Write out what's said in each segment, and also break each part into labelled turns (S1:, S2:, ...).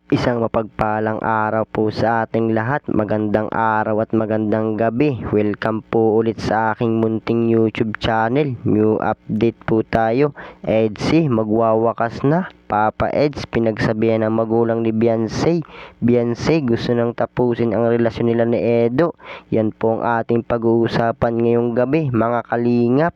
S1: Isang mapagpalang araw po sa ating lahat. Magandang araw at magandang gabi. Welcome po ulit sa aking munting YouTube channel. New update po tayo. EDSI magwawakas na. Papa Eds pinagsabihan ng magulang ni Beyonce. Beyonce gusto nang tapusin ang relasyon nila ni Edo. Yan po ang ating pag-uusapan ngayong gabi, mga kalingap.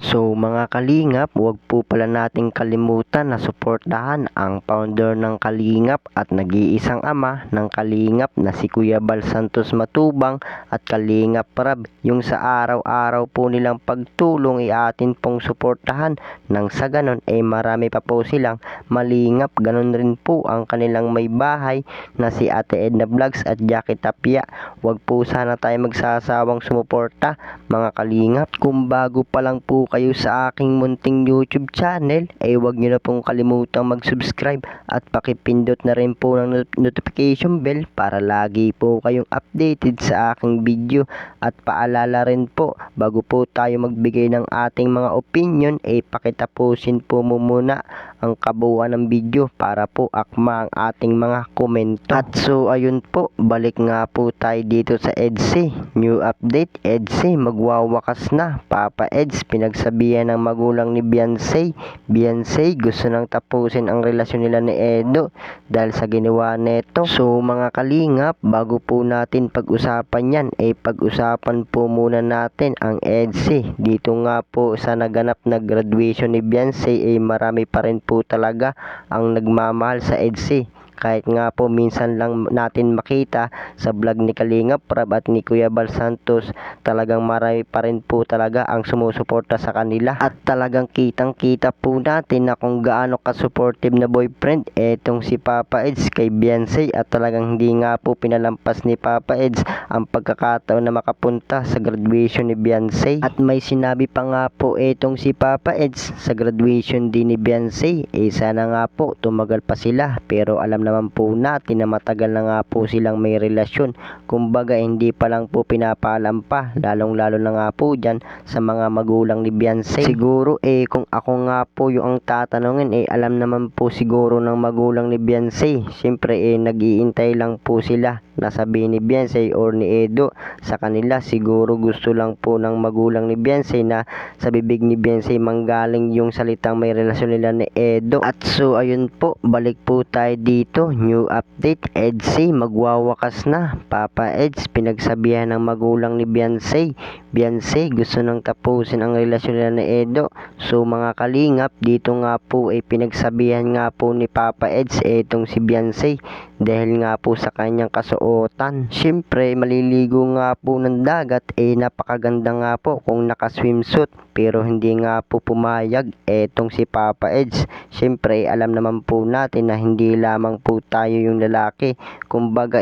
S1: So mga kalingap, huwag po pala nating kalimutan na suportahan ang founder ng Kalingap at nag-iisang ama ng Kalingap na si Kuya Bal Santos Matubang at Kalingap Rab. Yung sa araw-araw po nilang pagtulong ay atin pong suportahan nang sa ganon ay marami pa po silang malingap. Ganon rin po ang kanilang may bahay na si Ate Edna Vlogs at Jackie Tapia. Huwag po sana tayo magsasawang sumuporta mga kalingap. Kung bago pa lang po kayo sa aking munting YouTube channel, ay huwag nyo na pong kalimutang mag-subscribe at pakipindot na rin po ng notification bell para lagi po kayong updated sa aking video. At paalala rin po, bago po tayo magbigay ng ating mga opinion, ay pakitapusin po muna ang kabuuan ng video para po akma ang ating mga komento. At so ayun po, balik nga po tayo dito sa EDSI. New update, EDSI magwawakas na. Papa Eds pinagsabihan ng magulang ni Beyonce. Beyonce gusto nang tapusin ang relasyon nila ni Edo dahil sa ginawa neto. So mga kalingap, bago po natin pag-usapan yan, ay pag-usapan po muna natin ang EDSI. Dito nga po sa naganap na graduation ni Beyonce ay marami pa rin po talaga ang nagmamahal sa EDSI. Kahit nga po minsan lang natin makita sa vlog ni Kalingap Rab at ni Kuya Bal Santos, talagang marami pa rin po talaga ang sumusuporta sa kanila. At talagang kitang-kita po natin na kung gaano ka-supportive na boyfriend etong si Papa Eds kay Beyonce, at talagang hindi nga po pinalampas ni Papa Eds ang pagkakataon na makapunta sa graduation ni Beyonce. At may sinabi pa nga po etong si Papa Eds sa graduation din ni Beyonce, sana nga po tumagal pa sila, pero alam naman po natin na matagal na nga po silang may relasyon. Kumbaga hindi pa lang po pinapaalam pa, lalong lalo na nga po dyan sa mga magulang ni Beyonce. Siguro kung ako nga po yung tatanungin, alam naman po siguro ng magulang ni Beyonce. Siyempre nag-iintay lang po sila na sabihin ni Beyonce or ni Edo sa kanila. Siguro gusto lang po ng magulang ni Beyonce na sa bibig ni Beyonce manggaling yung salitang may relasyon nila ni Edo. At so ayun po, balik po tayo dito. New update, EDSI magwawakas na. Papa Eds pinagsabihan ng magulang ni Beyonce. Beyonce gusto nang tapusin ang relasyon nila ni Edo. So mga kalingap, dito nga po pinagsabihan nga po ni Papa Eds etong si Beyonce dahil nga po sa kanyang kasuotan. Siyempre maliligo nga po ng dagat, napakaganda nga po kung naka-swimsuit, pero hindi nga po pumayag etong si Papa Eds. Siyempre alam naman po natin na hindi lamang po tayo yung lalaki. Kumbaga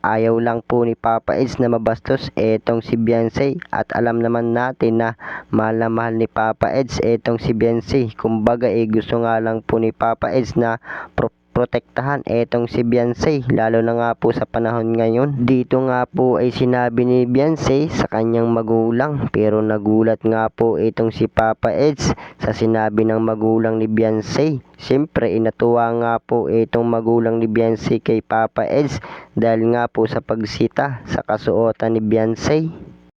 S1: ayaw lang po ni Papa Eds na mabastos etong si Beyonce, at alam naman natin na mahal ni Papa Eds etong si Beyonce. Kumbaga gusto nga lang po ni Papa Eds na protektahan etong si Beyonce, lalo na nga po sa panahon ngayon. Dito nga po sinabi ni Beyonce sa kanyang magulang, pero nagulat nga po itong si Papa Eds sa sinabi ng magulang ni Beyonce. Siyempre natuwa nga po itong magulang ni Beyonce kay Papa Eds dahil nga po sa pagsita sa kasuotan ni Beyonce.